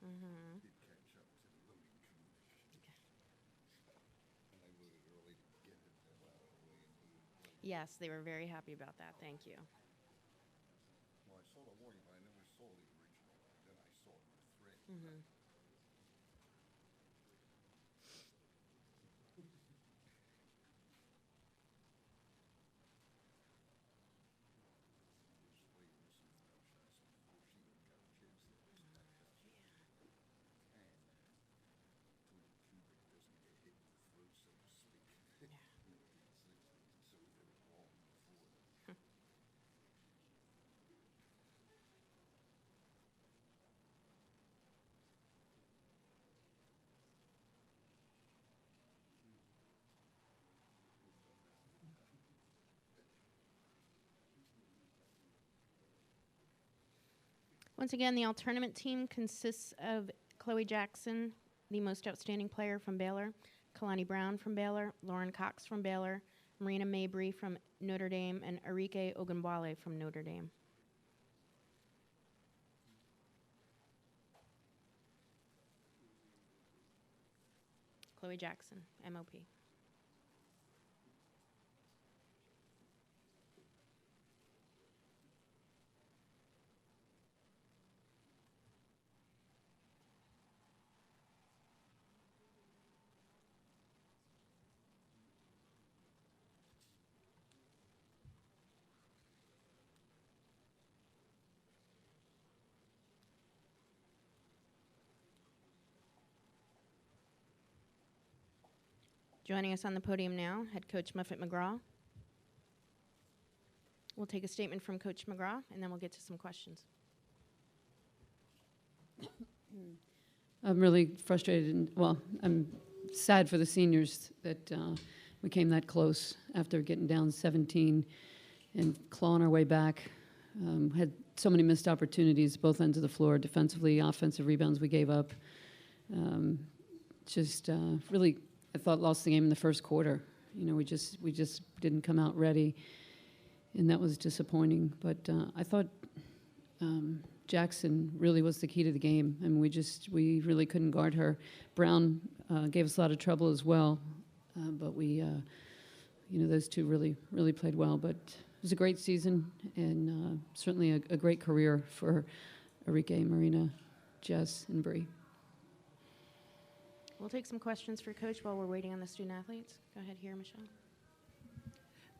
Mm-hmm. did catch up to the loading commission. And I voted early to get it out of the way and voted early. Yes, they were very happy about that. Thank you. Well, I saw the warning, but I never saw the original. Then I saw it in the thread. Mm-hmm. Once again, the all-tournament team consists of Chloe Jackson, the most outstanding player from Baylor, Kalani Brown from Baylor, Lauren Cox from Baylor, Marina Mabry from Notre Dame, and Arike Ogunbowale from Notre Dame. Chloe Jackson, MOP. Joining us on the podium now, head coach Muffet McGraw. We'll take a statement from Coach McGraw, and then we'll get to some questions. I'm really frustrated, and, well, I'm sad for the seniors that we came that close after getting down 17 and clawing our way back. Had so many missed opportunities, both ends of the floor, defensively, offensive rebounds we gave up. Really, I thought lost the game in the first quarter. You know, we just didn't come out ready, and that was disappointing. But I thought Jackson really was the key to the game, and we really couldn't guard her. Brown gave us a lot of trouble as well, but those two really played well. But it was a great season, and certainly a great career for Arike, Marina, Jess, and Bree. We'll take some questions for Coach while we're waiting on the student athletes. Go ahead here, Michelle.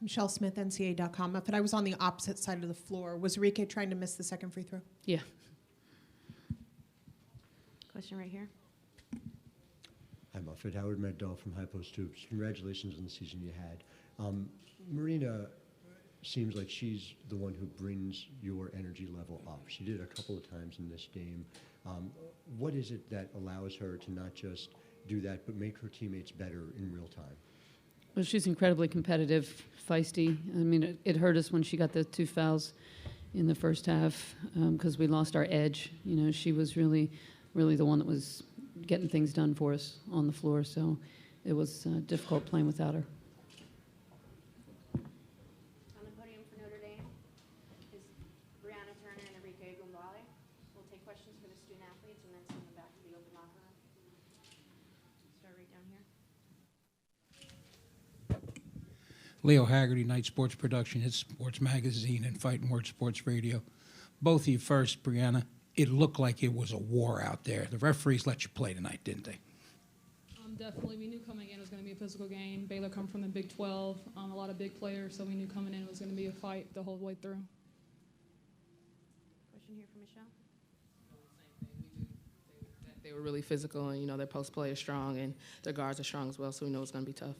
Michelle Smith, NCAA.com. But I was on the opposite side of the floor. Was Arike trying to miss the second free throw? Yeah. Question right here. Hi, Muffet. Howard Magdal from High Post Hoops. Congratulations on the season you had. Marina seems like she's the one who brings your energy level up. She did it a couple of times in this game. What is it that allows her to not just do that, but make her teammates better in real time? Well, she's incredibly competitive, feisty. I mean, it hurt us when she got the 2 fouls in the first half because we lost our edge. You know, she was really the one that was getting things done for us on the floor, so it was difficult playing without her. On the podium for Notre Dame is Brianna Turner and Arike Ogunbowale. We'll take questions for the student athletes and then send them back to the open locker room. Start right down here. Leo Haggerty, Night Sports Production, Hit Sports Magazine, and Fighting Word Sports Radio. Both of you first, Brianna. It looked like it was a war out there. The referees let you play tonight, didn't they? Definitely. We knew coming in it was going to be a physical game. Baylor come from the Big 12, a lot of big players, so we knew coming in it was going to be a fight the whole way through. Question here for Michelle. They were really physical, and, you know, their post play is strong, and their guards are strong as well, so we know it's going to be tough.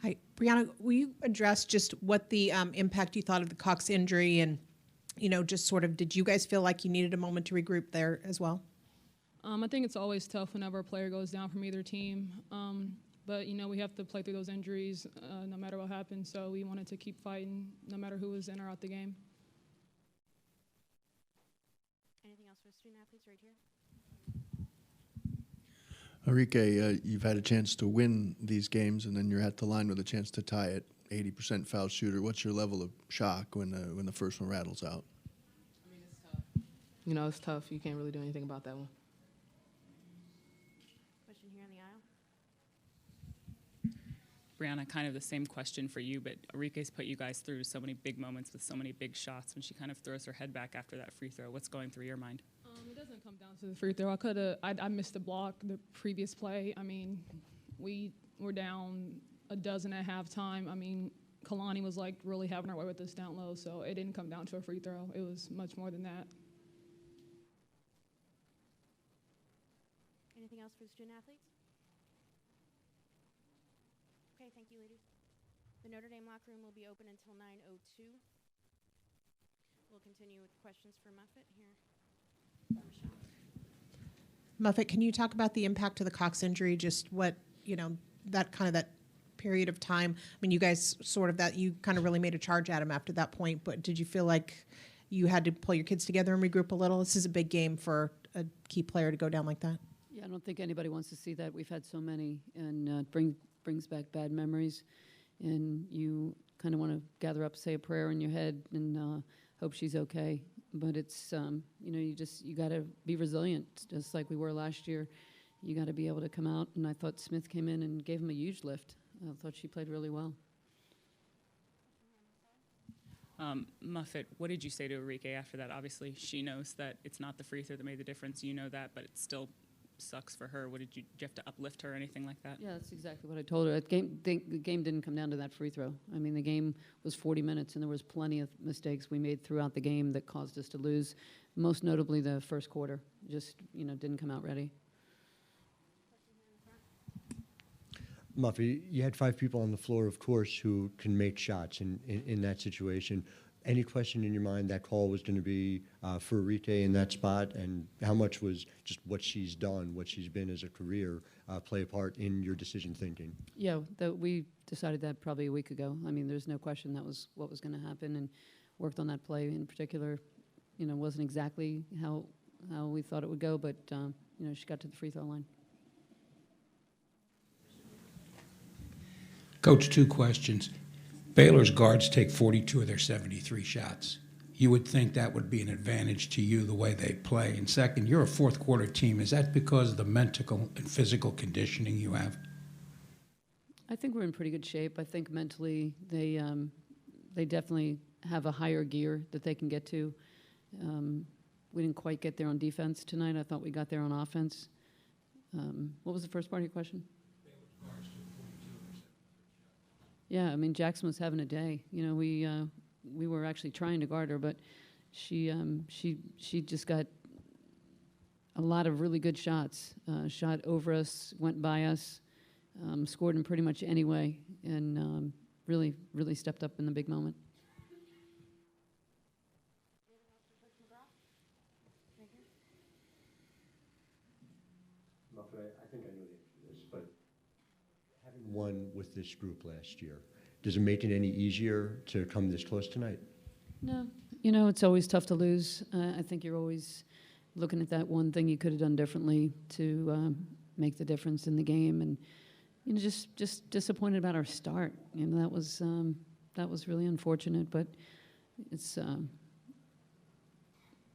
Hi, Brianna, will you address just what the impact you thought of the Cox injury and, you know, just sort of, did you guys feel like you needed a moment to regroup there as well? I think it's always tough whenever a player goes down from either team. But, you know, we have to play through those injuries no matter what happens. So we wanted to keep fighting no matter who was in or out the game. Anything else for the student athletes right here? Arike, you've had a chance to win these games, and then you're at the line with a chance to tie it. 80% foul shooter. What's your level of shock when the first one rattles out? I mean, it's tough. you know, it's tough. You can't really do anything about that one. Question here in the aisle. Brianna, kind of the same question for you, but Enrique's put you guys through so many big moments with so many big shots when she kind of throws her head back after that free throw. What's going through your mind? It doesn't come down to the free throw. I missed the block the previous play. I mean, we were down a dozen at halftime. I mean, Kalani was like really having her way with us down low, so it didn't come down to a free throw. It was much more than that. Anything else for the student athletes? Okay, thank you, ladies. The Notre Dame locker room will be open until 9:02. We'll continue with questions for Muffet here. Michelle. Muffet, can you talk about the impact of the Cox injury? Just what, that period of time. I mean, you guys you kind of really made a charge at him after that point, but did you feel like you had to pull your kids together and regroup a little? This is a big game for a key player to go down like that. Yeah, I don't think anybody wants to see that. We've had so many, and it brings back bad memories. And you kind of want to gather up, say a prayer in your head, and hope she's okay. But it's, you got to be resilient, just like we were last year. You got to be able to come out. And I thought Smith came in and gave him a huge lift. I thought she played really well. Muffet, what did you say to Enrique after that? Obviously, she knows that it's not the free throw that made the difference. You know that, but it still sucks for her. Did you have to uplift her or anything like that? Yeah, that's exactly what I told her. The game didn't come down to that free throw. I mean, the game was 40 minutes, and there was plenty of mistakes we made throughout the game that caused us to lose, most notably the first quarter. Just, didn't come out ready. Muffy, you had 5 people on the floor, of course, who can make shots in that situation. Any question in your mind that call was going to be for Rite in that spot, and how much was just what she's done, what she's been as a career, play a part in your decision thinking? Yeah, we decided that probably a week ago. I mean, there's no question that was what was going to happen, and worked on that play in particular. Wasn't exactly how we thought it would go, but she got to the free throw line. Coach, 2 questions. Baylor's guards take 42 of their 73 shots. You would think that would be an advantage to you the way they play. And second, you're a fourth quarter team. Is that because of the mental and physical conditioning you have? I think we're in pretty good shape. I think mentally they definitely have a higher gear that they can get to. We didn't quite get there on defense tonight. I thought we got there on offense. What was the first part of your question? Yeah, I mean, Jackson was having a day. We were actually trying to guard her, but she just got a lot of really good shots. Shot over us, went by us, scored in pretty much any way, and really, really stepped up in the big moment. I think I know the answer to this, but having won with this group last year, does it make it any easier to come this close tonight? No. It's always tough to lose. I think you're always looking at that one thing you could have done differently to make the difference in the game, and just disappointed about our start. That was really unfortunate, but it's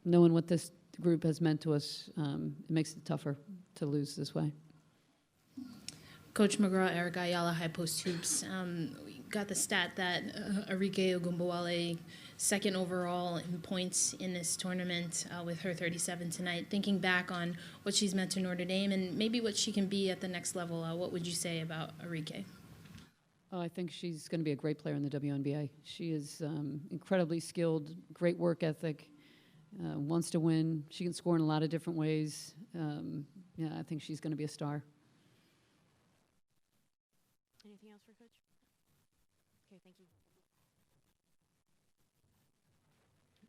knowing what this group has meant to us, it makes it tougher to lose this way. Coach McGraw, Eric Ayala, High Post Hoops. We got the stat that Arike Ogunbowale, second overall in points in this tournament with her 37 tonight. Thinking back on what she's meant to Notre Dame and maybe what she can be at the next level, what would you say about Arike? Oh, I think she's going to be a great player in the WNBA. She is incredibly skilled, great work ethic, wants to win. She can score in a lot of different ways. I think she's going to be a star. Anything else for Coach? Okay, thank you.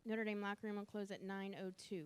Notre Dame locker room will close at 9:02.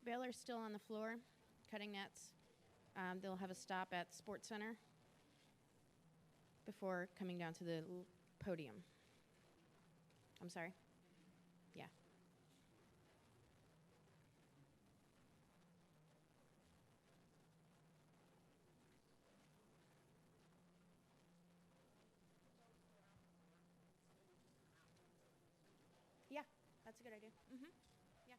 Baylor's still on the floor, cutting nets. They'll have a stop at Sports Center before coming down to the podium. I'm sorry? Yeah. Yeah, that's a good idea. Mm-hmm. Yeah.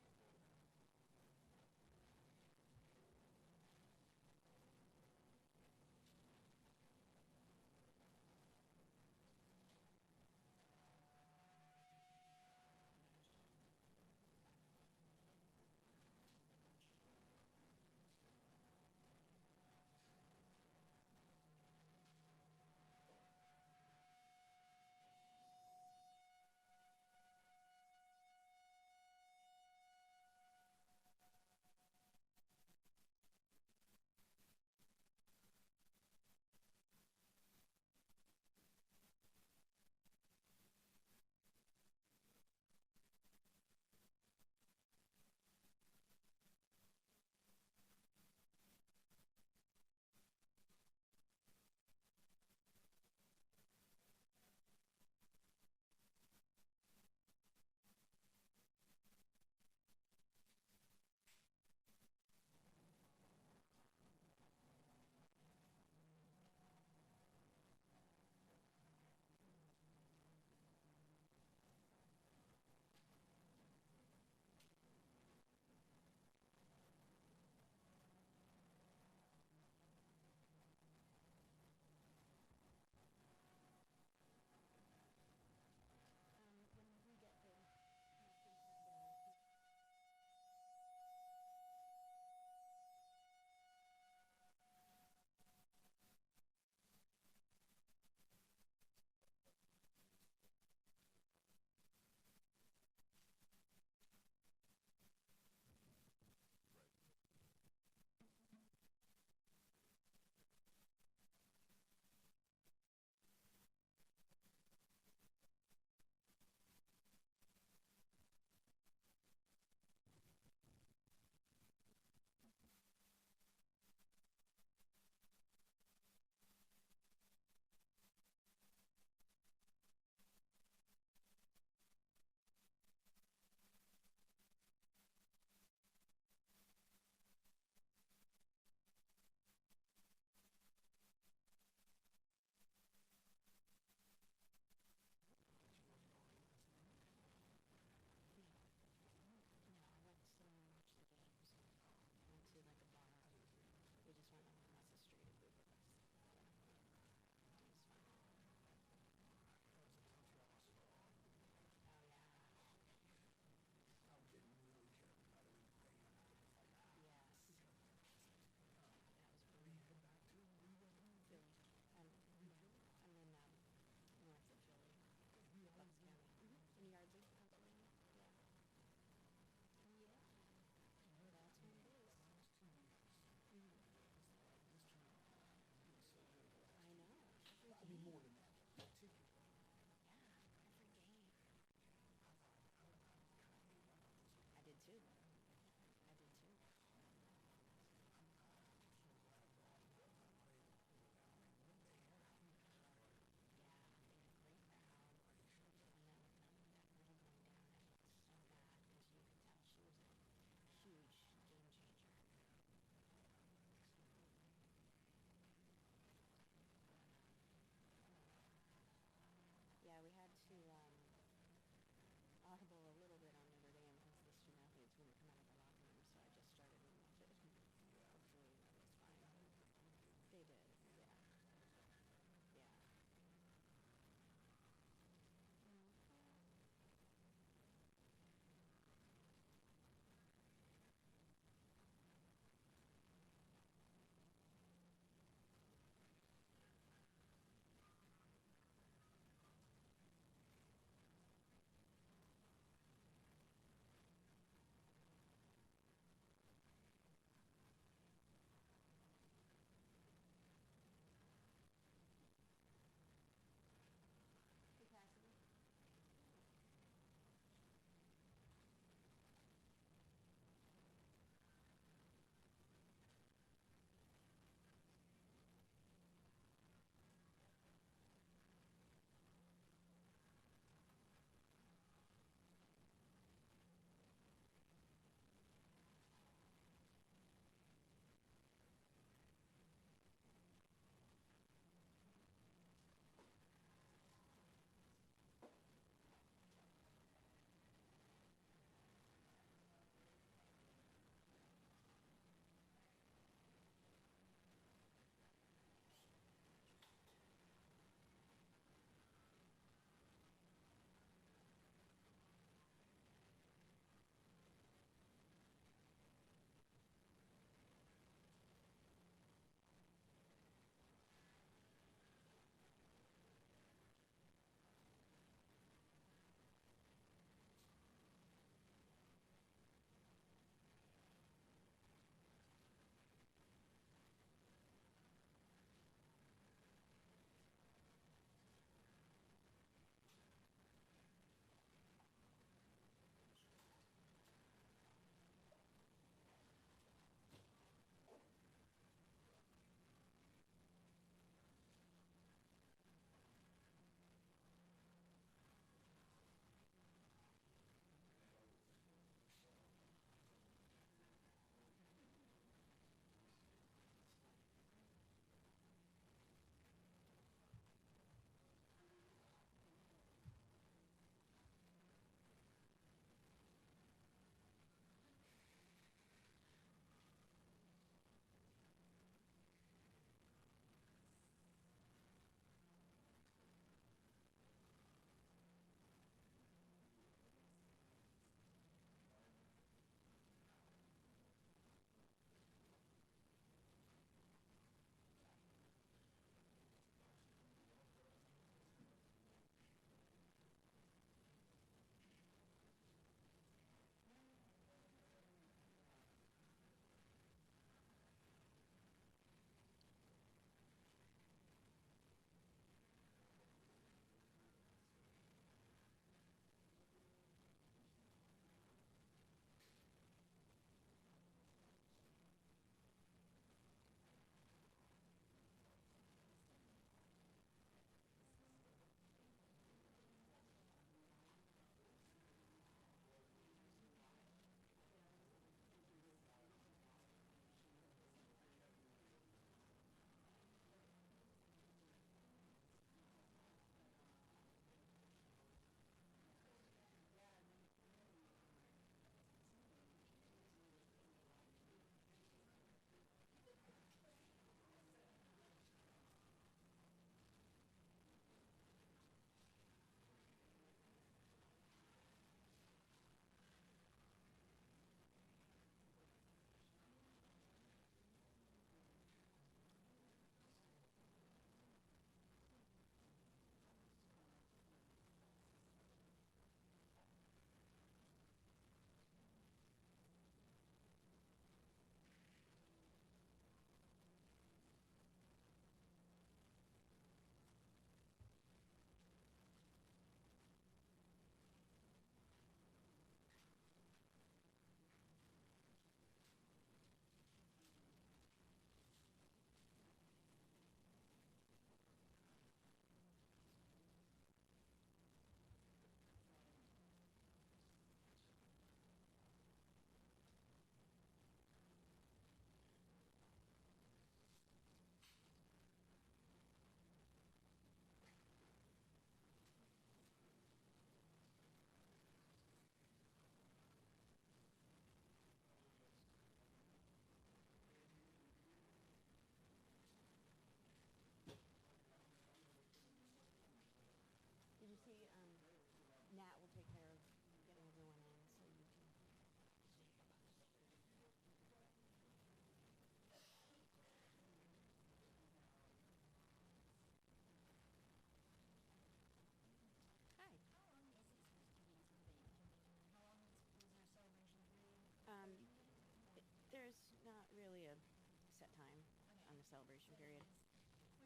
celebration period.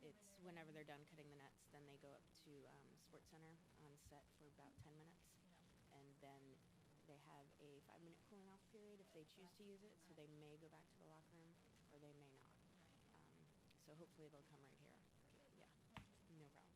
It's whenever they're done cutting the nets, then they go up to Sports Center on set for about 10 minutes, and then they have a 5-minute cooling off period if they choose to use it, so they may go back to the locker room or they may not. So hopefully they'll come right here. Yeah, no problem.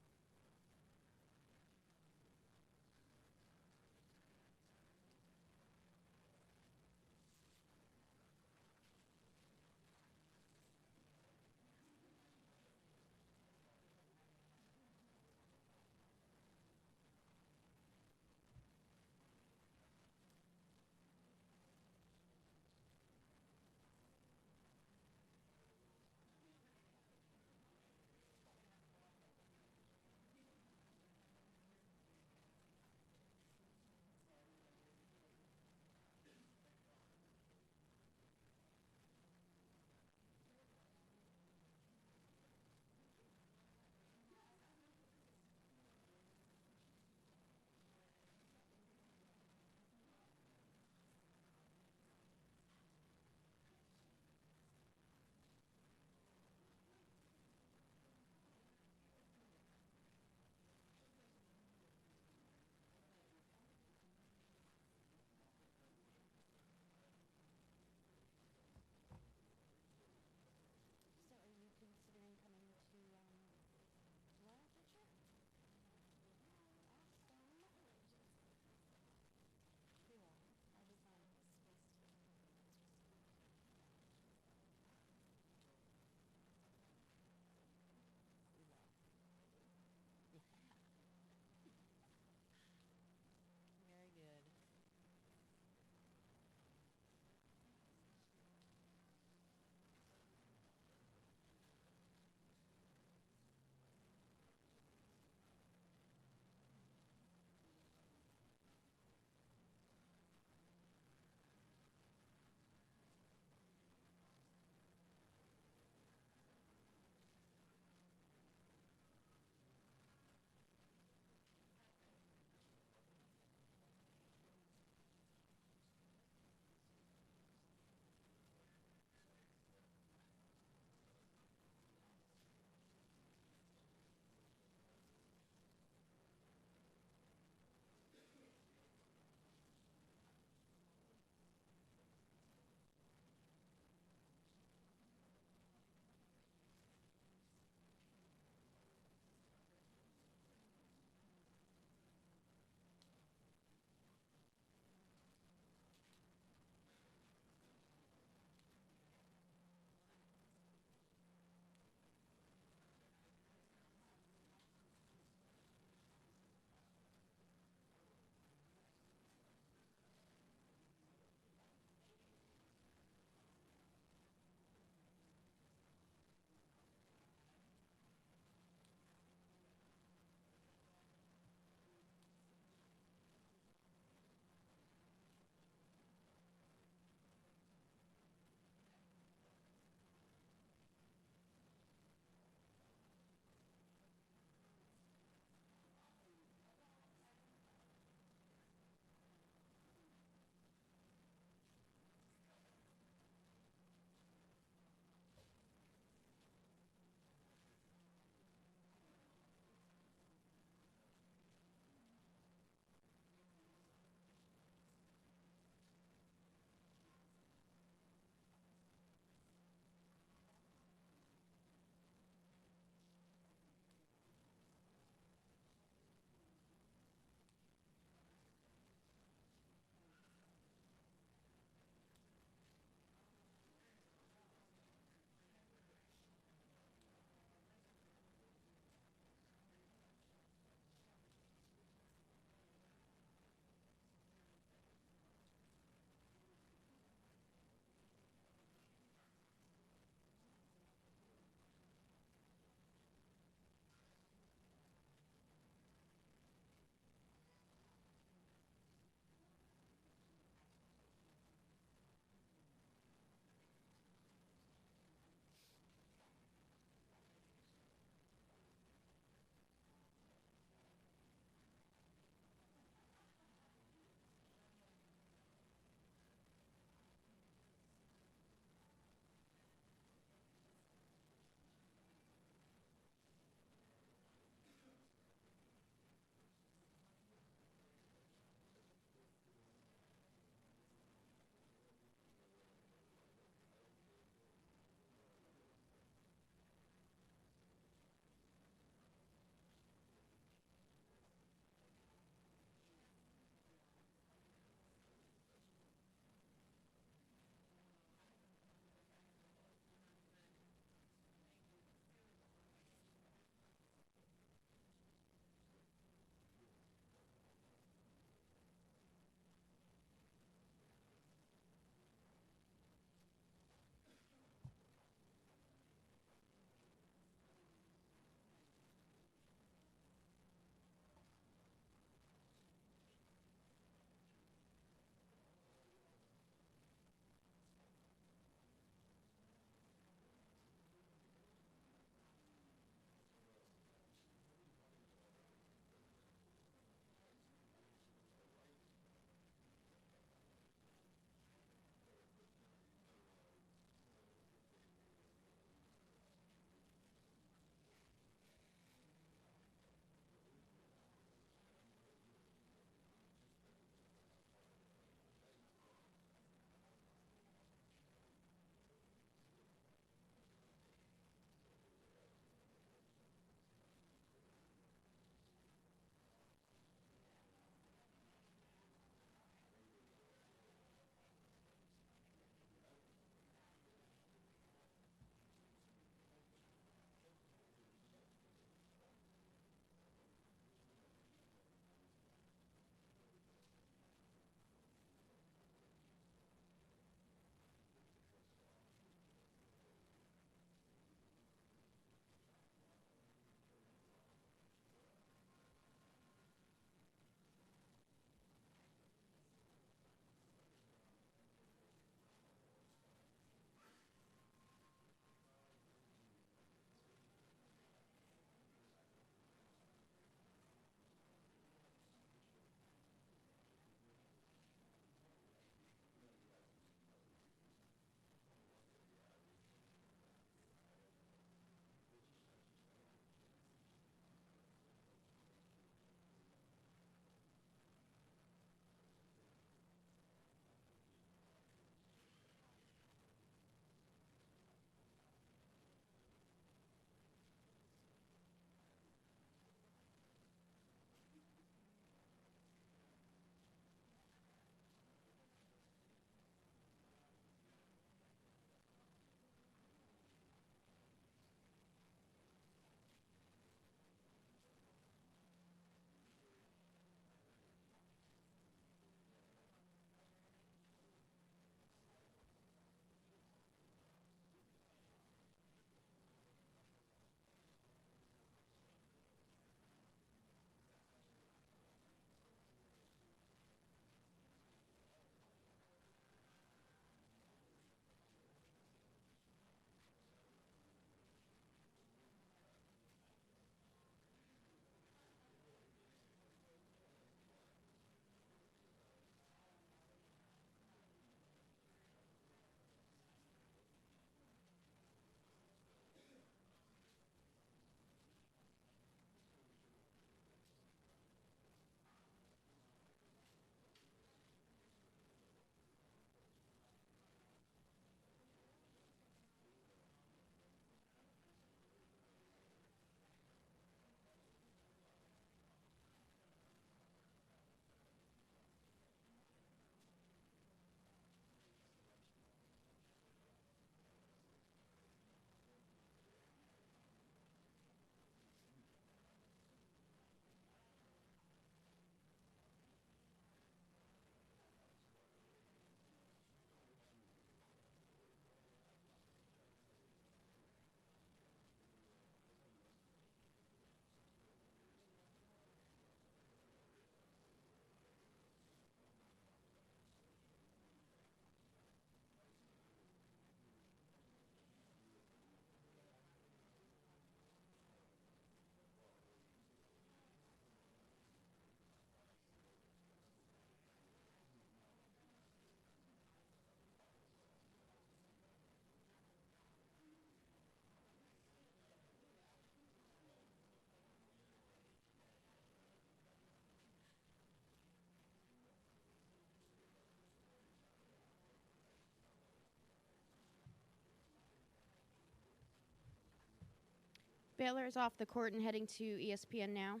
Baylor is off the court and heading to ESPN now.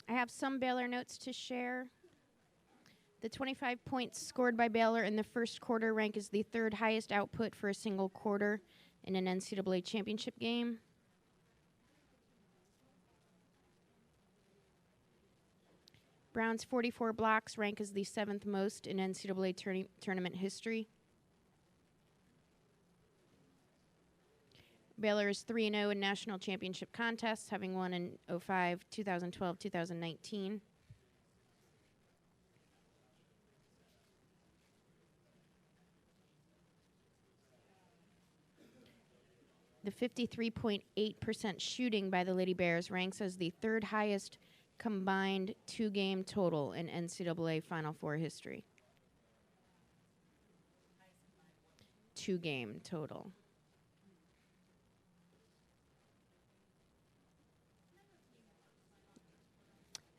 I have some Baylor notes to share. The 25 points scored by Baylor in the first quarter rank as the third highest output for a single quarter in an NCAA championship game. Brown's 44 blocks rank as the seventh most in NCAA tournament history. Baylor is 3-0 in national championship contests, having won in 05, 2012, 2019. The 53.8% shooting by the Lady Bears ranks as the third highest combined two-game total in NCAA Final Four history. Two-game total.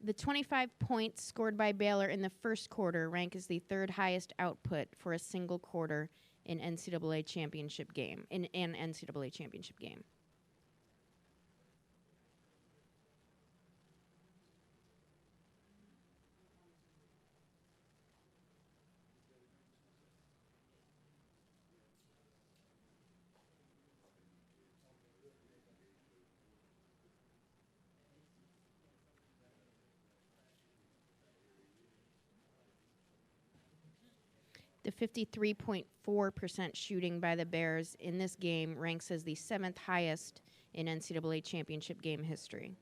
The 25 points scored by Baylor in the first quarter rank as the third highest output for a single quarter in NCAA championship game, in an NCAA championship game. The 53.4% shooting by the Bears in this game ranks as the seventh highest in NCAA championship game history.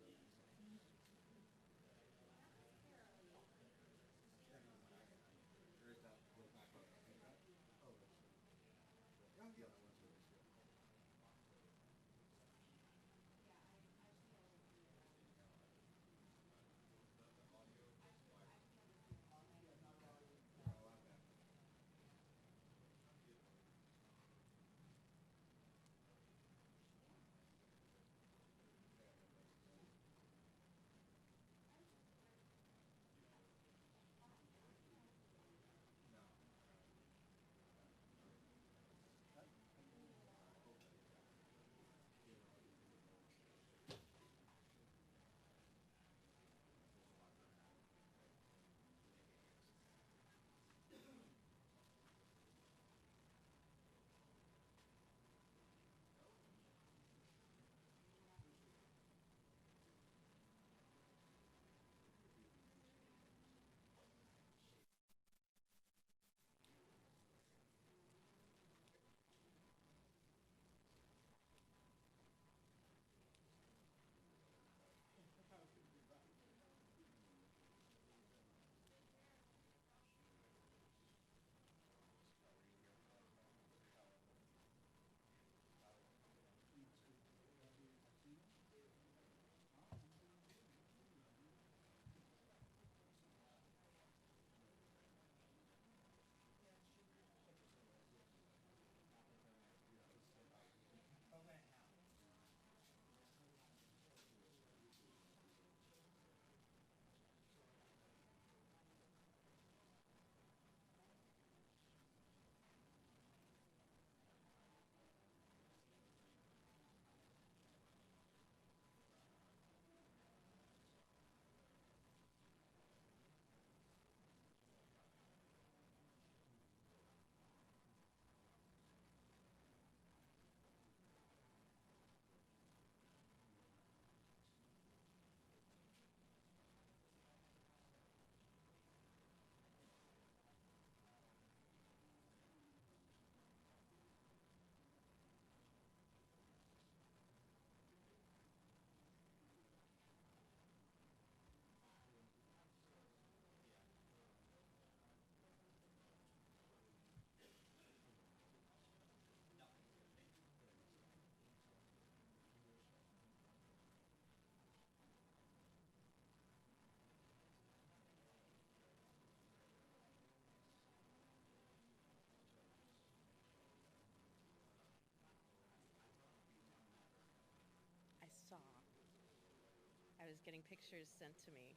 I was getting pictures sent to me.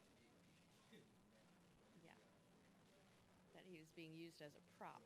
Yeah. being used as a prop.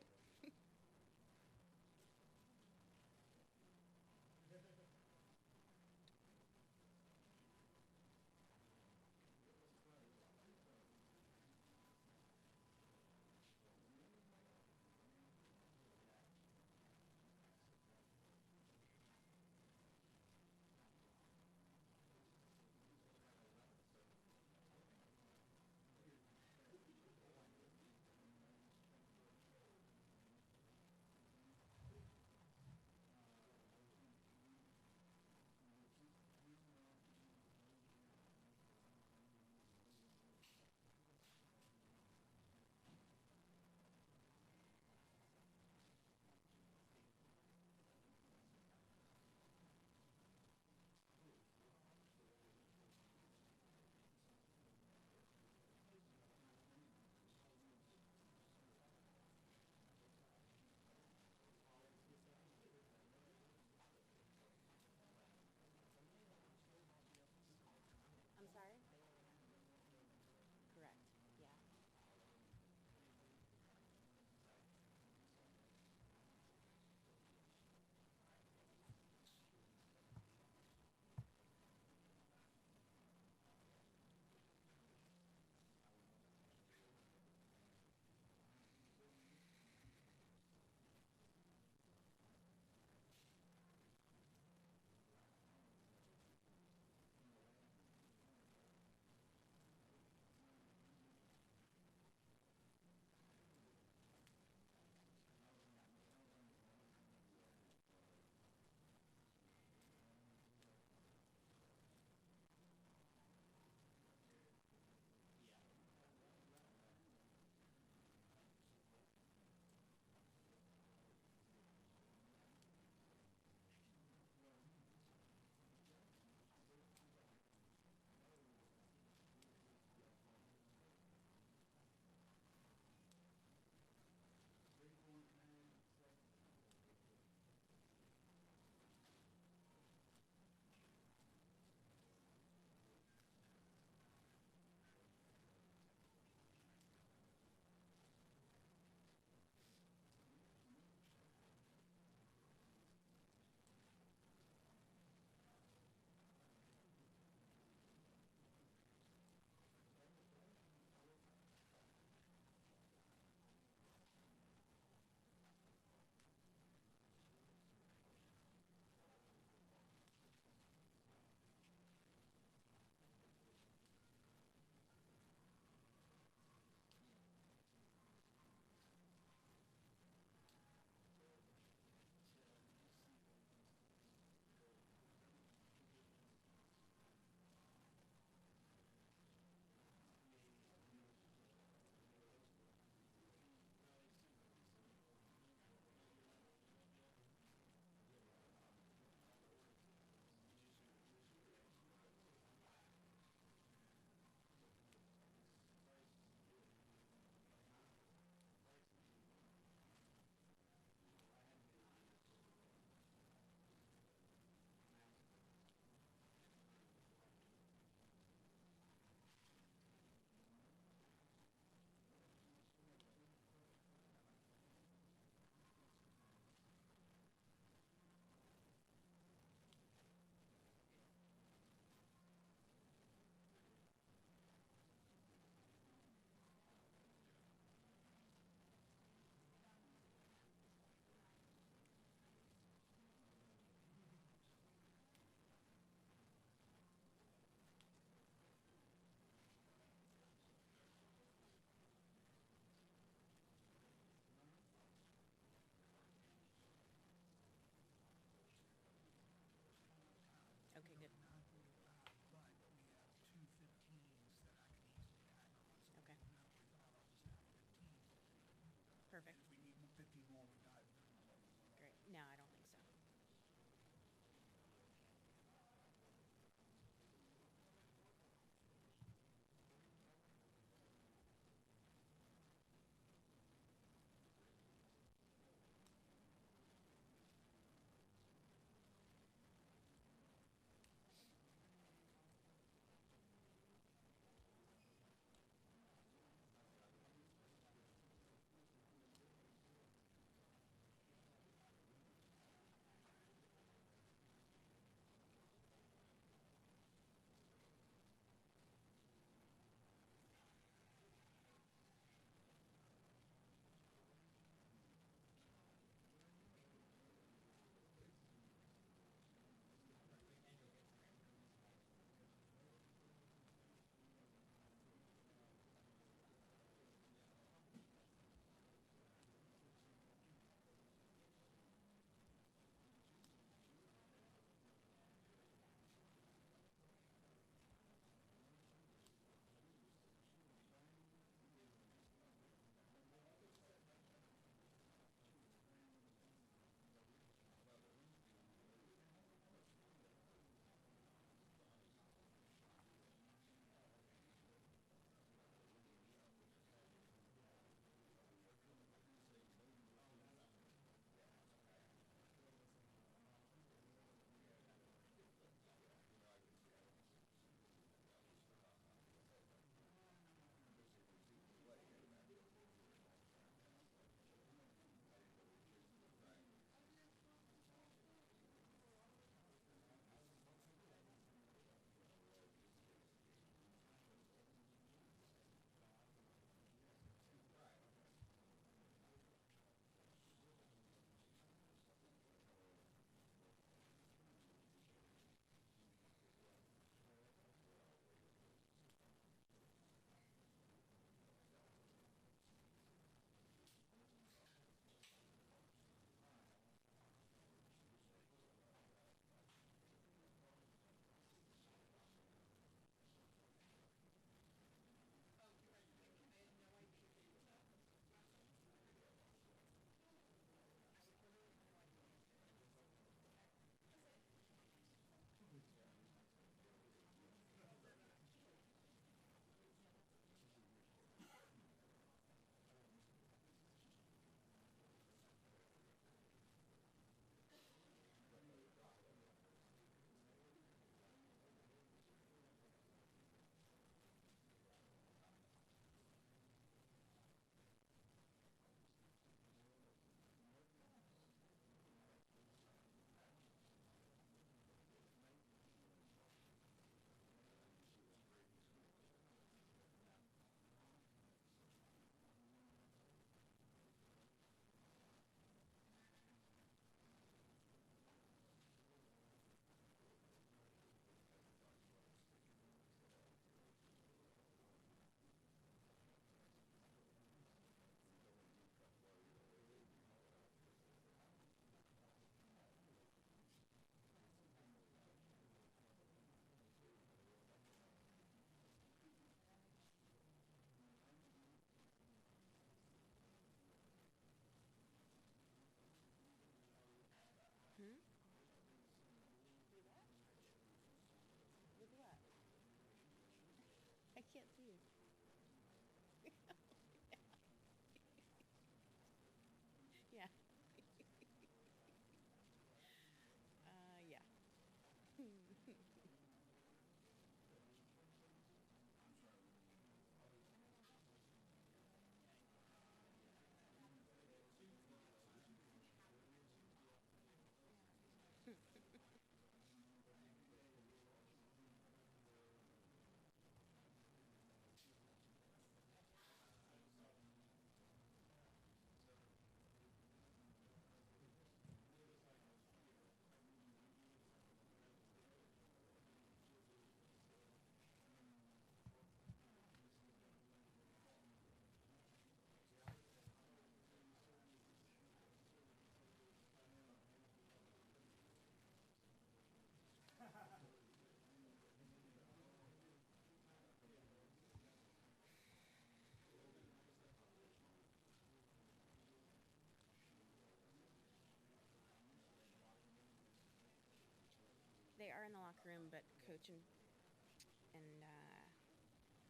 locker room, but coach and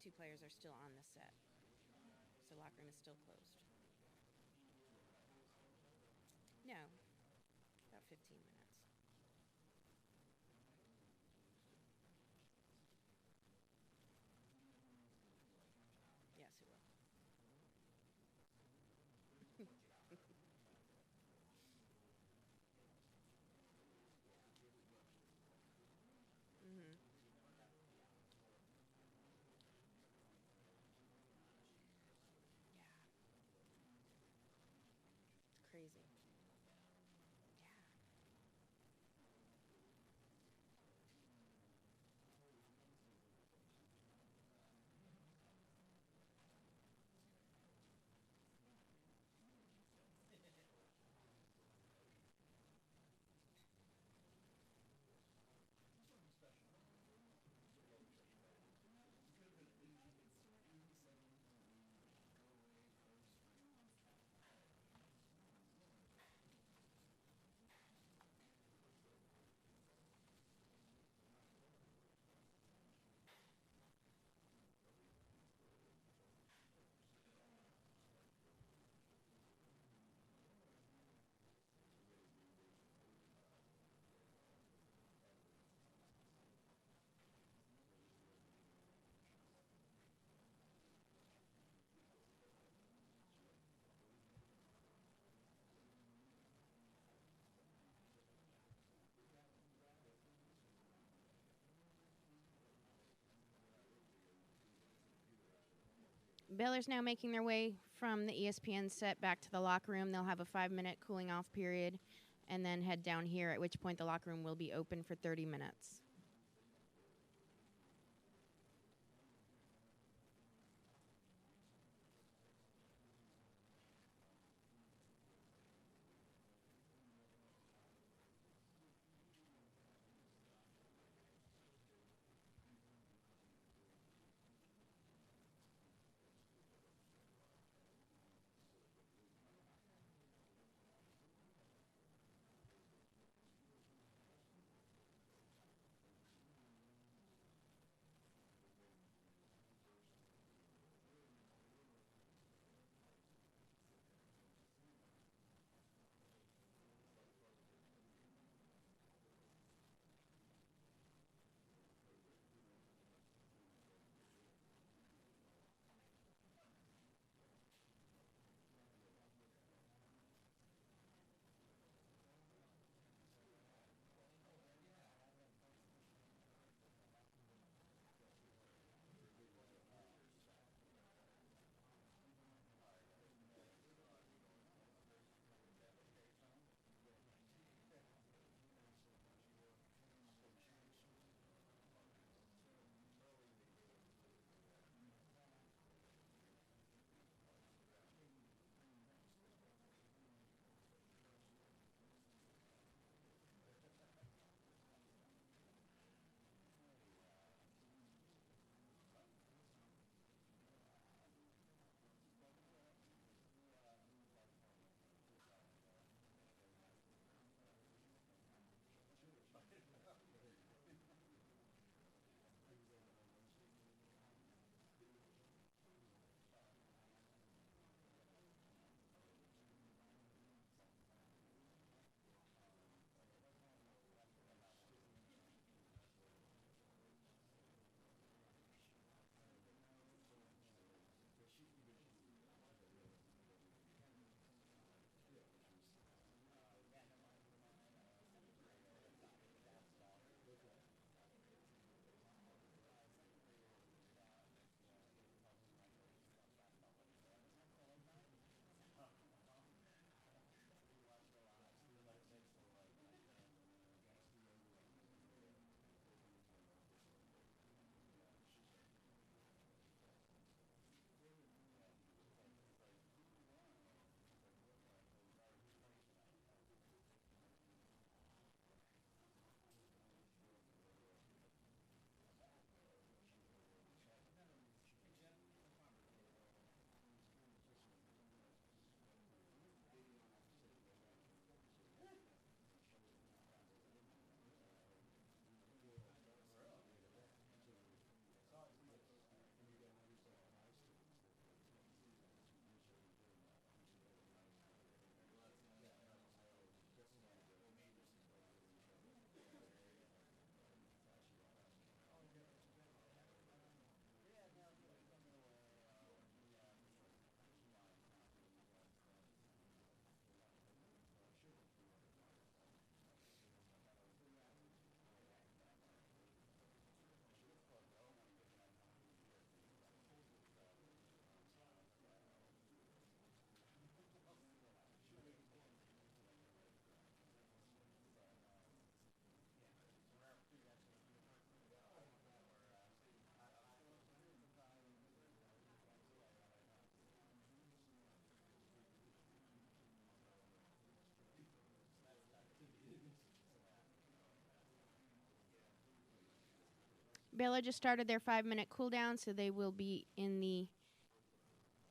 2 players are still on the set. So locker room is still closed. No, about 15 minutes. Yes, it will. Mm-hmm. Yeah. It's crazy. Yeah. Baylor's now making their way from the ESPN set back to the locker room. They'll have a 5-minute cooling off period and then head down here, at which point the locker room will be open for 30 minutes. Baylor just started their 5-minute cool down, so they will be in the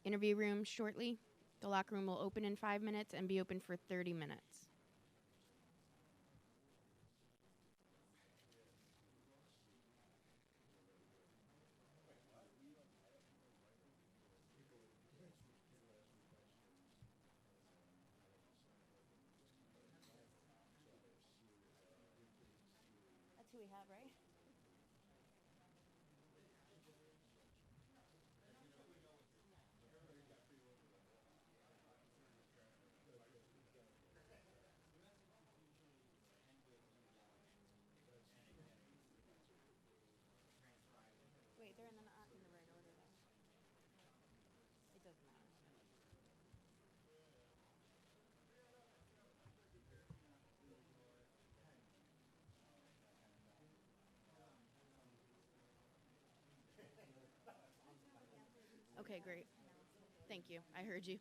interview room shortly. The locker room will open in 5 minutes and be open for 30 minutes. That's who we have, right? Wait, they're not in the right order, though. It doesn't matter. Okay, great. Thank you. I heard you.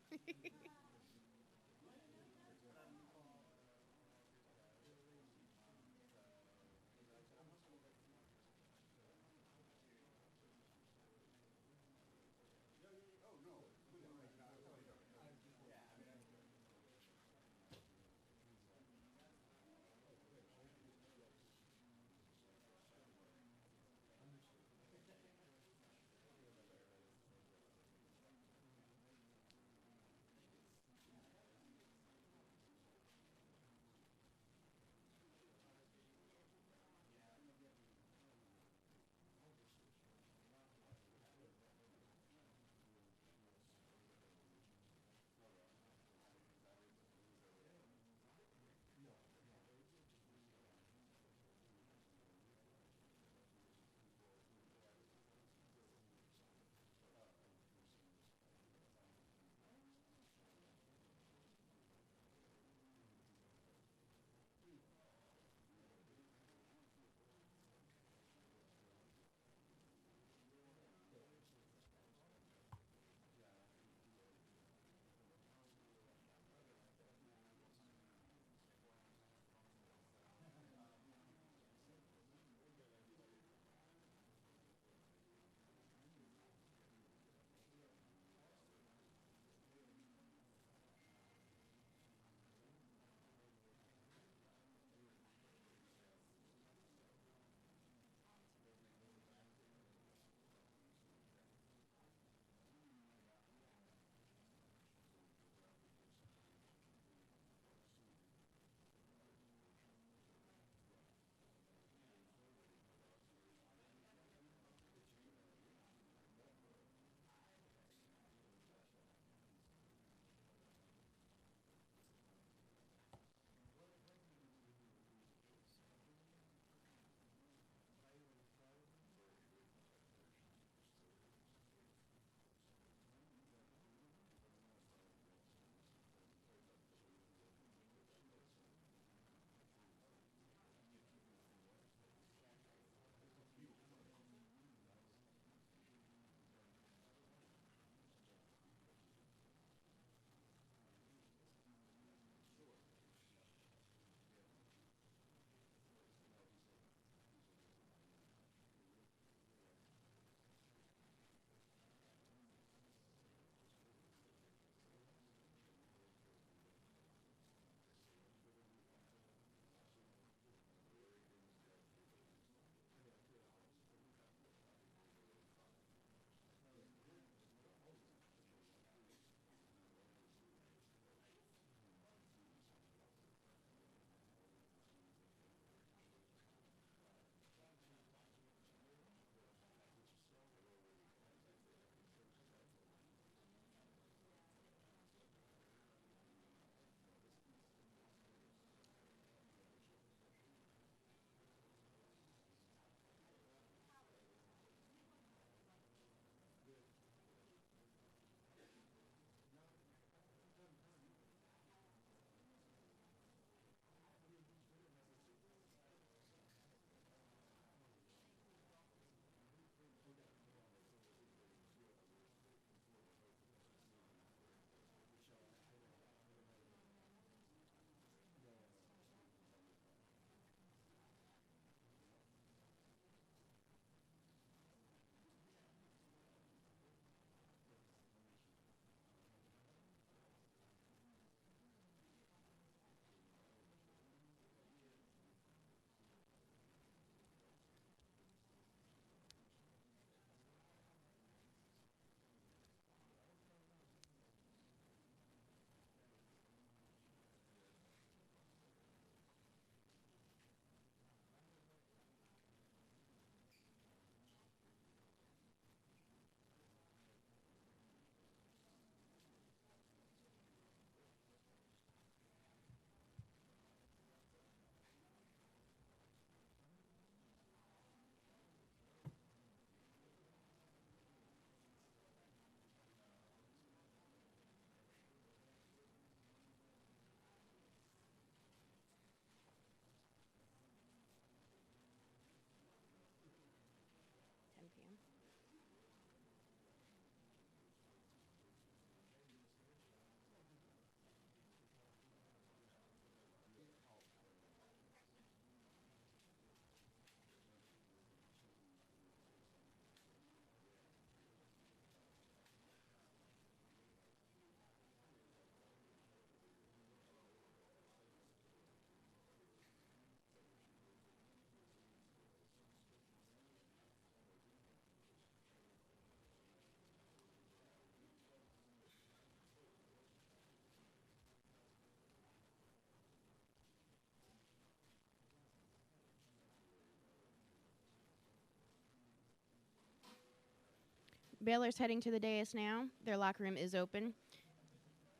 Baylor's heading to the dais now. Their locker room is open.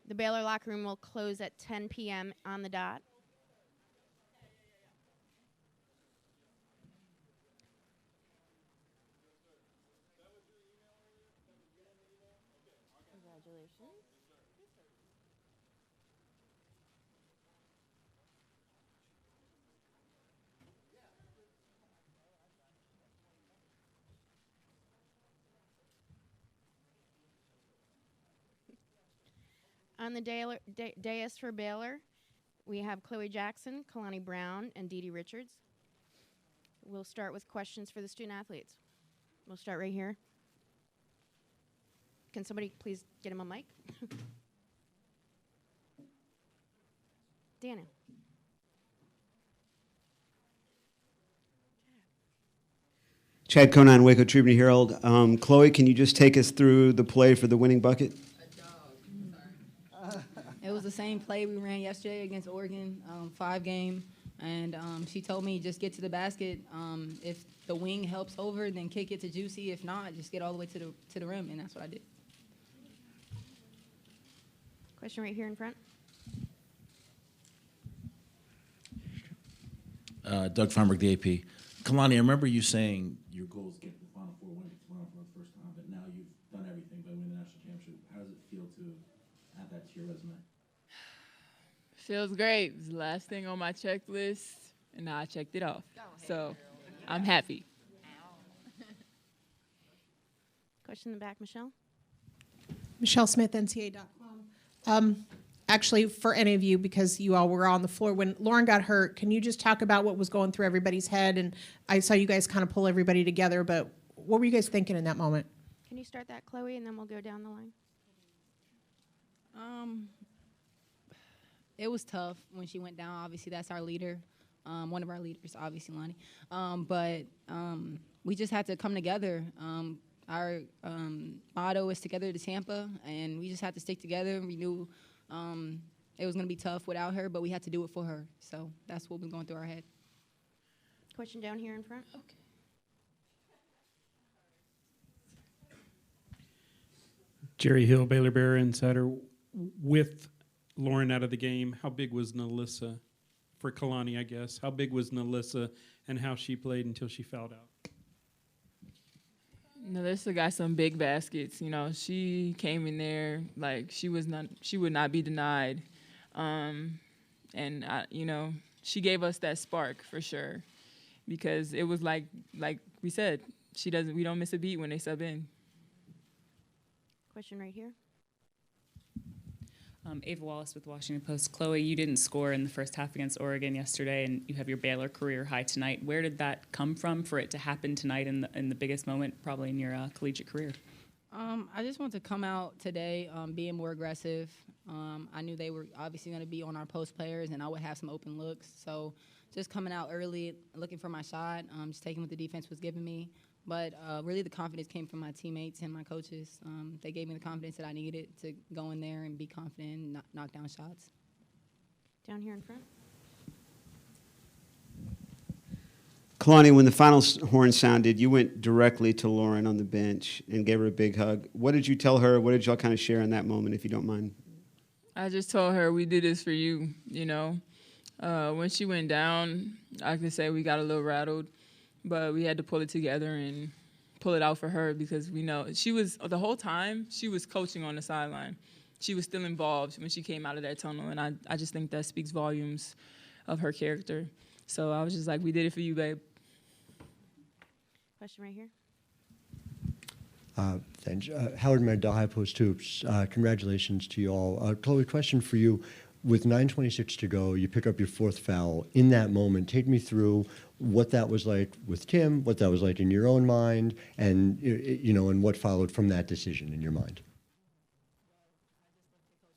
The Baylor locker room will close at 10 p.m. on the dot. Congratulations. On the dais for Baylor, we have Chloe Jackson, Kalani Brown, and Dee Dee Richards. We'll start with questions for the student athletes. We'll start right here. Can somebody please get him a mic? Dana. Chad Conan, Waco Tribune Herald. Chloe, can you just take us through the play for the winning bucket? It was the same play we ran yesterday against Oregon, 5-game, and she told me just get to the basket. If the wing helps over, then kick it to Juicy. If not, just get all the way to the rim, and that's what I did. Question right here in front. Doug Feinberg, the AP. Kalani, I remember you saying your goal is to get to the Final Four, win it tomorrow for the first time, but now you've done everything by winning the national championship. How does it feel to add that to your resume? Feels great. It was the last thing on my checklist, and now I checked it off. So I'm happy. Question in the back, Michelle. Michelle Smith, NCAA.com. Actually, for any of you, because you all were on the floor, when Lauren got hurt, can you just talk about what was going through everybody's head? And I saw you guys kind of pull everybody together, but what were you guys thinking in that moment? Can you start that, Chloe, and then we'll go down the line? It was tough when she went down. Obviously, that's our leader, one of our leaders, obviously, Lonnie. But we just had to come together. Our motto is together to Tampa, and we just had to stick together. We knew it was going to be tough without her, but we had to do it for her. So that's what was going through our head. Question down here in front. Okay. Jerry Hill, Baylor Bear Insider. With Lauren out of the game, how big was Nalissa for Kalani, I guess? How big was Nalissa and how she played until she fouled out? Nalissa got some big baskets. You know, she came in there like she would not be denied, and you know, she gave us that spark for sure, because it was like we said, we don't miss a beat when they sub in. Question right here. Ava Wallace with Washington Post. Chloe, you didn't score in the first half against Oregon yesterday, and you have your Baylor career high tonight. Where did that come from for it to happen tonight in the biggest moment probably in your collegiate career? I just want to come out today being more aggressive. I knew they were obviously going to be on our post players, and I would have some open looks. So just coming out early, looking for my shot, just taking what the defense was giving me. But really the confidence came from my teammates and my coaches. They gave me the confidence that I needed to go in there and be confident and knock down shots. Down here in front. Kalani, when the final horn sounded, you went directly to Lauren on the bench and gave her a big hug. What did you tell her? What did y'all kind of share in that moment, if you don't mind? I just told her we did this for you, you know. When she went down, I could say we got a little rattled, but we had to pull it together and pull it out for her, because we know she was, the whole time, she was coaching on the sideline. She was still involved when she came out of that tunnel, and I just think that speaks volumes of her character. So I was just like, we did it for you, babe. Question right here. Thanks. Howard Mandel, High Post Hoops. Congratulations to you all. Chloe, question for you. With 9:26 to go, you pick up your fourth foul. In that moment, take me through what that was like with Tim, what that was like in your own mind, and you know, and what followed from that decision in your mind.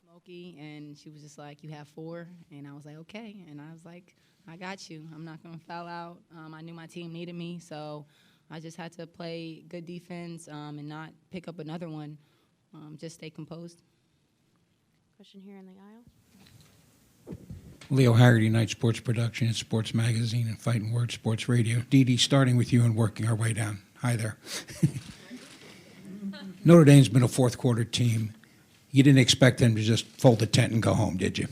Smokey, and she was just like, "You have 4," and I was like, "Okay," and I was like, "I got you. I'm not gonna foul out." I knew my team needed me, so I just had to play good defense and not pick up another one. Just stay composed. Question here in the aisle. Leo Haggerty, Night Sports Production and Sports Magazine and Fighting Word Sports Radio. Dee Dee, starting with you and working our way down. Hi there. Notre Dame's been a fourth quarter team. You didn't expect them to just fold the tent and go home, did you?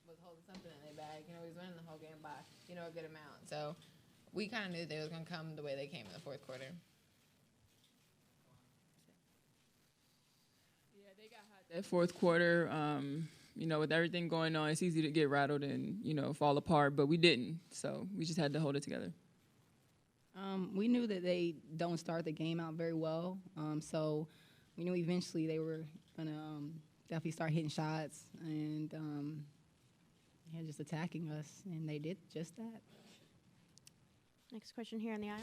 Was holding something in their bag. He was winning the whole game by, a good amount. So we kind of knew they was going to come the way they came in the fourth quarter. Yeah, they got hot that fourth quarter. With everything going on, it's easy to get rattled and, fall apart, but we didn't. So we just had to hold it together. We knew that they don't start the game out very well, so we knew eventually they were going to definitely start hitting shots and just attacking us, and they did just that. Next question here on the aisle.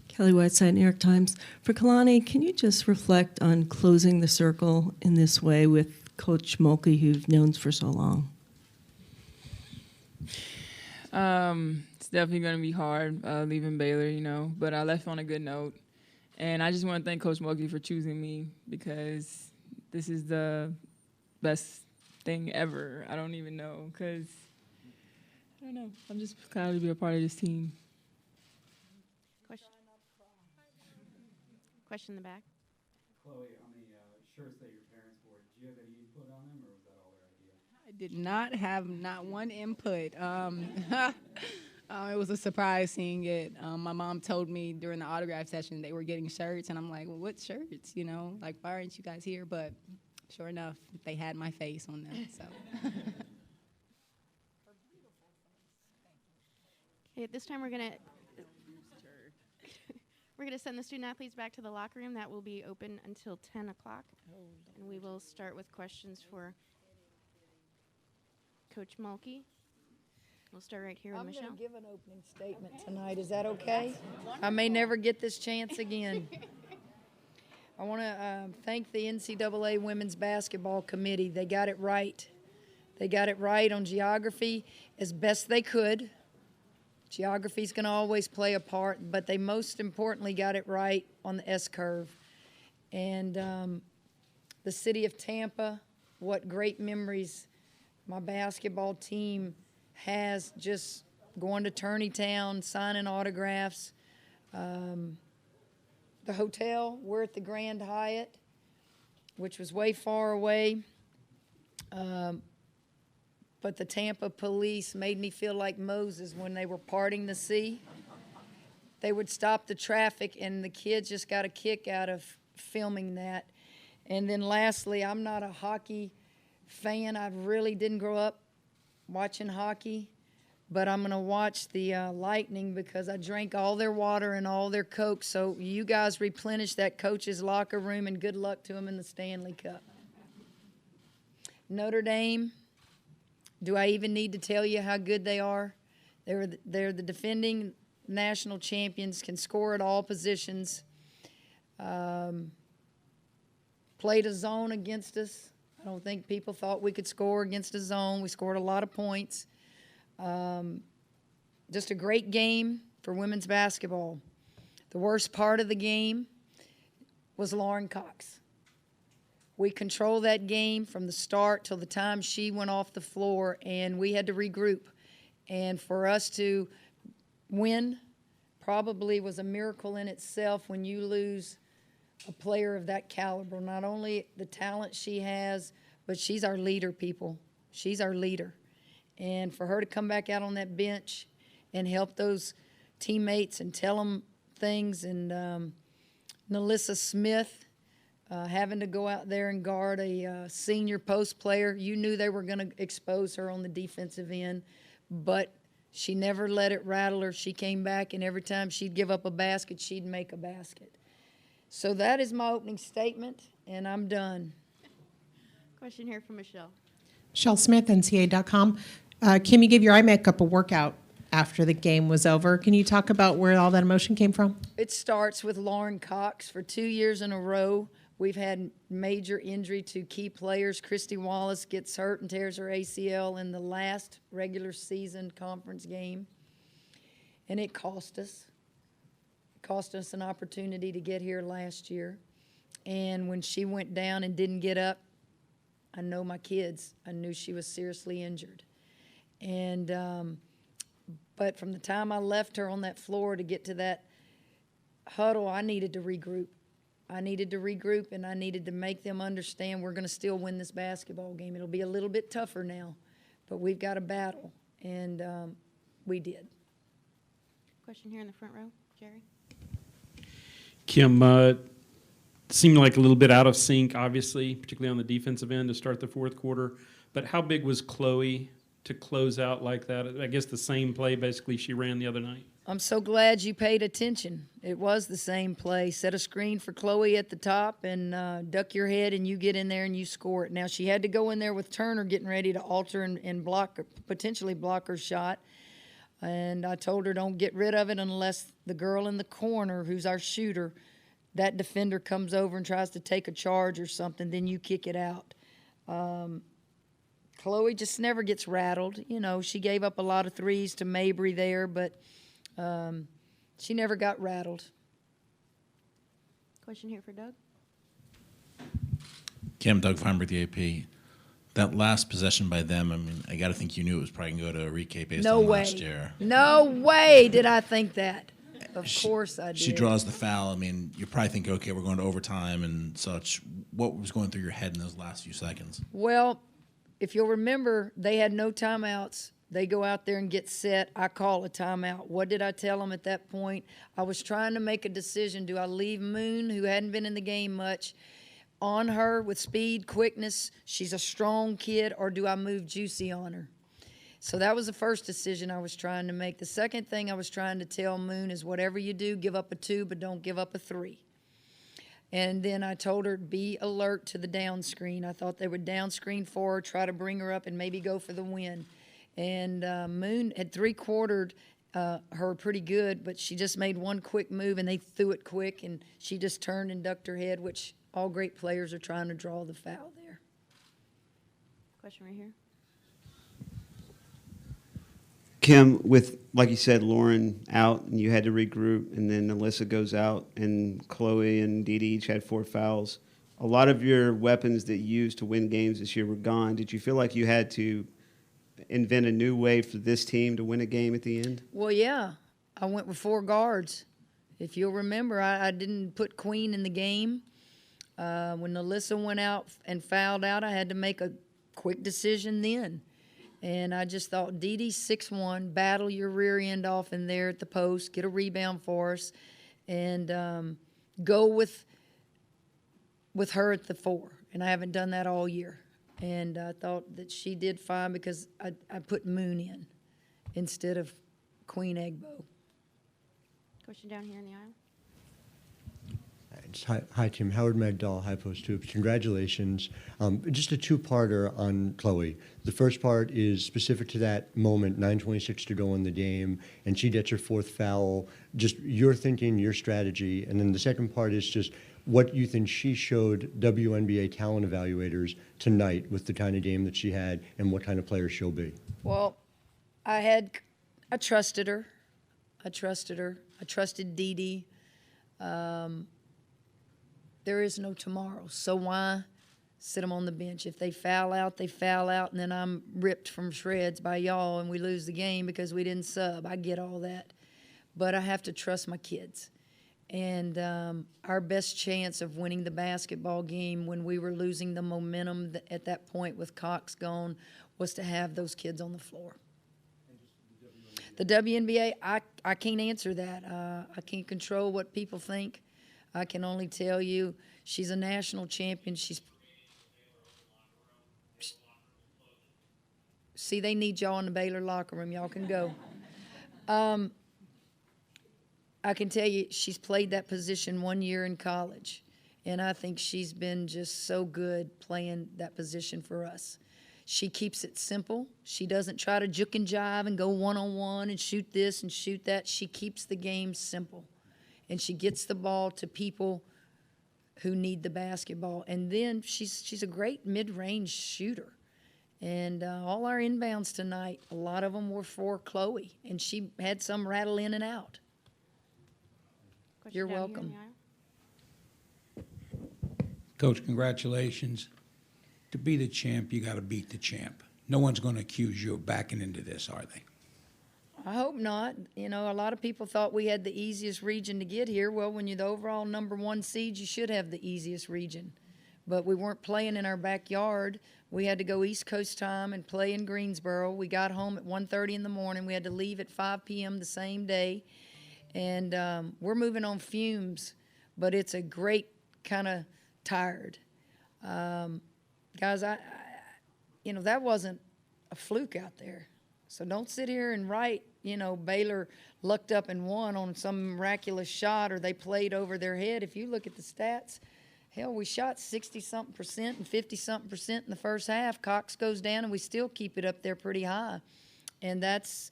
Kelly Whiteside, New York Times. For Kalani, can you just reflect on closing the circle in this way with Coach Mulkey, who you've known for so long? It's definitely going to be hard leaving Baylor, but I left on a good note. And I just want to thank Coach Mulkey for choosing me because this is the best thing ever. I don't even know because, I don't know. I'm just glad to be a part of this team. Question in the back. Chloe, on the shirts that your parents wore, did you have any input on them, or was that all their idea? I did not have not one input. It was a surprise seeing it. My mom told me during the autograph session they were getting shirts, and I'm like, well, what shirts? Why aren't you guys here? But sure enough, they had my face on them. So. Okay, at this time we're gonna send the student athletes back to the locker room. That will be open until 10 o'clock, and we will start with questions for Coach Mulkey. We'll start right here with Michelle. I'm going to give an opening statement tonight. Is that okay? I may never get this chance again. I want to thank the NCAA Women's Basketball Committee. They got it right. They got it right on geography as best they could. Geography's going to always play a part, but they most importantly got it right on the S-curve. And the city of Tampa, what great memories my basketball team has just going to Tourneytown, signing autographs. The hotel, we're at the Grand Hyatt, which was way far away. But the Tampa police made me feel like Moses when they were parting the sea. They would stop the traffic, and the kids just got a kick out of filming that. And then lastly, I'm not a hockey fan. I really didn't grow up watching hockey, but I'm going to watch the Lightning because I drank all their water and all their Coke. So you guys replenish that coach's locker room, and good luck to them in the Stanley Cup. Notre Dame. Do I even need to tell you how good they are? They're the defending national champions, can score at all positions. Played a zone against us. I don't think people thought we could score against a zone. We scored a lot of points. Just a great game for women's basketball. The worst part of the game was Lauren Cox. We controlled that game from the start till the time she went off the floor, and we had to regroup. And for us to win probably was a miracle in itself when you lose a player of that caliber. Not only the talent she has, but she's our leader, people. She's our leader. And for her to come back out on that bench and help those teammates and tell them things, and Nalissa Smith, having to go out there and guard a senior post player. You knew they were going to expose her on the defensive end, but she never let it rattle her. She came back, and every time she'd give up a basket, she'd make a basket. So that is my opening statement, and I'm done. Question here from Michelle. Michelle Smith, NCAA.com. Kim, you gave your eye makeup a workout after the game was over. Can you talk about where all that emotion came from? It starts with Lauren Cox. For 2 years in a row, we've had major injury to key players. Christy Wallace gets hurt and tears her ACL in the last regular season conference game. And it cost us. It cost us an opportunity to get here last year. And when she went down and didn't get up, I know my kids. I knew she was seriously injured. And but from the time I left her on that floor to get to that huddle, I needed to regroup. I needed to regroup, and I needed to make them understand we're going to still win this basketball game. It'll be a little bit tougher now, but we've got a battle, and we did. Question here in the front row, Jerry. Kim, seemed like a little bit out of sync, obviously, particularly on the defensive end to start the fourth quarter. But how big was Chloe to close out like that? I guess the same play basically she ran the other night. I'm so glad you paid attention. It was the same play. Set a screen for Chloe at the top and duck your head, and you get in there and you score it. Now, she had to go in there with Turner getting ready to alter and block, potentially block her shot. And I told her, don't get rid of it unless the girl in the corner, who's our shooter, that defender comes over and tries to take a charge or something, then you kick it out. Chloe just never gets rattled. You know, she gave up a lot of threes to Mabry there, but she never got rattled. Question here for Doug. Kim, Doug Feinberg, the AP. That last possession by them, I mean, I got to think you knew it was probably going to go to Enrique based on last year. No way did I think that. Of course I did. She draws the foul. I mean, you probably think, okay, we're going to overtime and such. What was going through your head in those last few seconds? Well, if you'll remember, they had no timeouts. They go out there and get set. I call a timeout. What did I tell them at that point? I was trying to make a decision. Do I leave Moon, who hadn't been in the game much, on her with speed, quickness? She's a strong kid. Or do I move Juicy on her? So that was the first decision I was trying to make. The second thing I was trying to tell Moon is whatever you do, give up a 2, but don't give up a 3. And then I told her, be alert to the down screen. I thought they would down screen for her, try to bring her up, and maybe go for the win. And Moon had three-quartered her pretty good, but she just made one quick move, and they threw it quick, and she just turned and ducked her head, which all great players are trying to draw the foul there. Question right here. Kim, with, like you said, Lauren out and you had to regroup, and then Alyssa goes out, and Chloe and Dee Dee each had 4 fouls. A lot of your weapons that you used to win games this year were gone. Did you feel like you had to invent a new way for this team to win a game at the end? Well, yeah. I went with 4 guards. If you'll remember, I didn't put Queen in the game. When Alyssa went out and fouled out, I had to make a quick decision then. And I just thought, Dee Dee's 6'1", battle your rear end off in there at the post, get a rebound for us, and go with her at the 4. And I haven't done that all year. And I thought that she did fine because I put Moon in instead of Queen Egbo. Question down here in the aisle. Hi, Tim. Howard Magdal, High Post Hoops. Congratulations. Just a two-parter on Chloe. The first part is specific to that moment, 9:26 to go in the game, and she gets her 4th foul. Just your thinking, your strategy. And then the second part is just what you think she showed WNBA talent evaluators tonight with the kind of game that she had and what kind of player she'll be. Well, I trusted her. I trusted Dee Dee. There is no tomorrow, so why sit them on the bench? If they foul out, they foul out, and then I'm ripped from shreds by y'all and we lose the game because we didn't sub. I get all that. But I have to trust my kids. And our best chance of winning the basketball game when we were losing the momentum at that point with Cox gone was to have those kids on the floor. The WNBA, I can't answer that. I can't control what people think. I can only tell you she's a national champion. See, they need y'all in the Baylor locker room. Y'all can go. I can tell you she's played that position 1 year in college, and I think she's been just so good playing that position for us. She keeps it simple. She doesn't try to juke and jive and go one-on-one and shoot this and shoot that. She keeps the game simple. And she gets the ball to people who need the basketball. And then she's a great mid-range shooter. And all our inbounds tonight, a lot of them were for Chloe. And she had some rattle in and out. You're welcome. Coach, congratulations. To be the champ, you got to beat the champ. No one's going to accuse you of backing into this, are they? I hope not. You know, a lot of people thought we had the easiest region to get here. Well, when you're the overall #1 seed, you should have the easiest region. But we weren't playing in our backyard. We had to go East Coast time and play in Greensboro. We got home at 1:30 in the morning. We had to leave at 5 p.m. the same day. And we're moving on fumes, but it's a great kind of tired. Guys, you know, that wasn't a fluke out there. So don't sit here and write, you know, Baylor lucked up and won on some miraculous shot or they played over their head. If you look at the stats, hell, we shot 60-something% and 50-something% in the first half. Cox goes down and we still keep it up there pretty high. And that's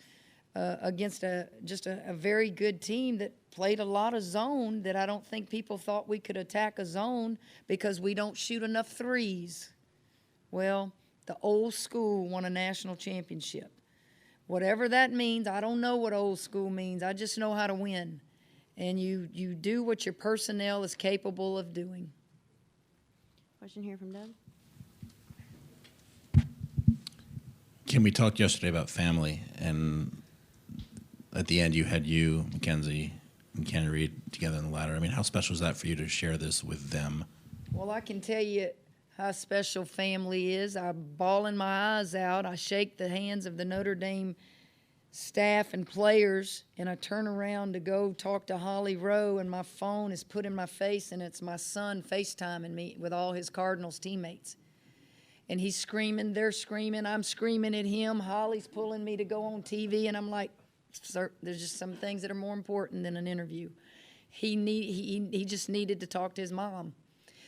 against just a very good team that played a lot of zone that I don't think people thought we could attack a zone because we don't shoot enough threes. Well, the old school won a national championship. Whatever that means, I don't know what old school means. I just know how to win. And you do what your personnel is capable of doing. Question here from Doug. Kim, we talked yesterday about family, and at the end you had you, Mackenzie, and Ken Reed together in the ladder. I mean, how special is that for you to share this with them? Well, I can tell you how special family is. I'm bawling my eyes out. I shake the hands of the Notre Dame staff and players, and I turn around to go talk to Holly Rowe, and my phone is put in my face, and it's my son FaceTiming me with all his Cardinals teammates. And he's screaming, they're screaming, I'm screaming at him. Holly's pulling me to go on TV, and I'm like, sir, there's just some things that are more important than an interview. He just needed to talk to his mom.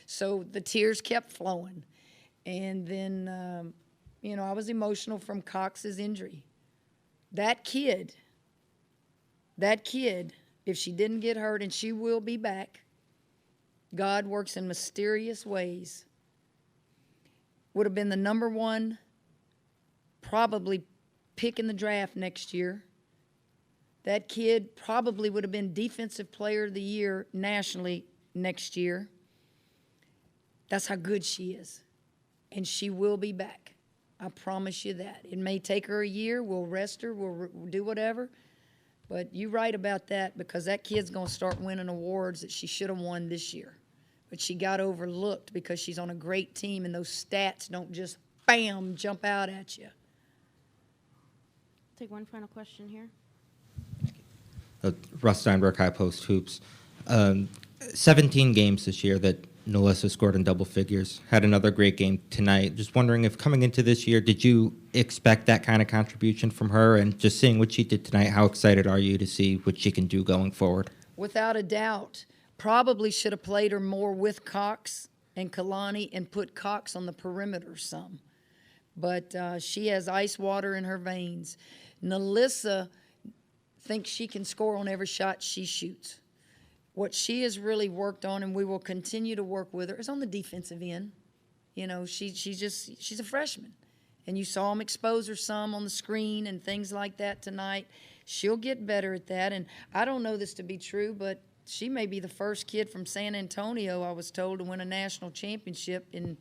So the tears kept flowing. And then, you know, I was emotional from Cox's injury. That kid, if she didn't get hurt, and she will be back, God works in mysterious ways, would have been the #1 probably pick in the draft next year. That kid probably would have been Defensive Player of the Year nationally next year. That's how good she is. And she will be back. I promise you that. It may take her a year. We'll rest her. We'll do whatever. But you're right about that because that kid's going to start winning awards that she should have won this year. But she got overlooked because she's on a great team and those stats don't just, bam, jump out at you. Take one final question here. Russ Steinberg, High Post Hoops. 17 games this year that Nalissa scored in double figures. Had another great game tonight. Just wondering if coming into this year, did you expect that kind of contribution from her? And just seeing what she did tonight, how excited are you to see what she can do going forward? Without a doubt. Probably should have played her more with Cox and Kalani and put Cox on the perimeter some. But she has ice water in her veins. Nalissa thinks she can score on every shot she shoots. What she has really worked on, and we will continue to work with her, is on the defensive end. You know, she's a freshman. And you saw them expose her some on the screen and things like that tonight. She'll get better at that. And I don't know this to be true, but she may be the first kid from San Antonio, I was told, to win a national championship in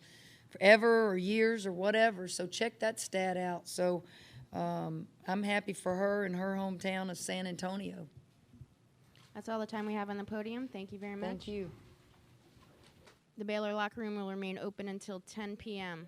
forever or years or whatever. So check that stat out. So I'm happy for her in her hometown of San Antonio. That's all the time we have on the podium. Thank you very much. Thank you. The Baylor locker room will remain open until 10 p.m.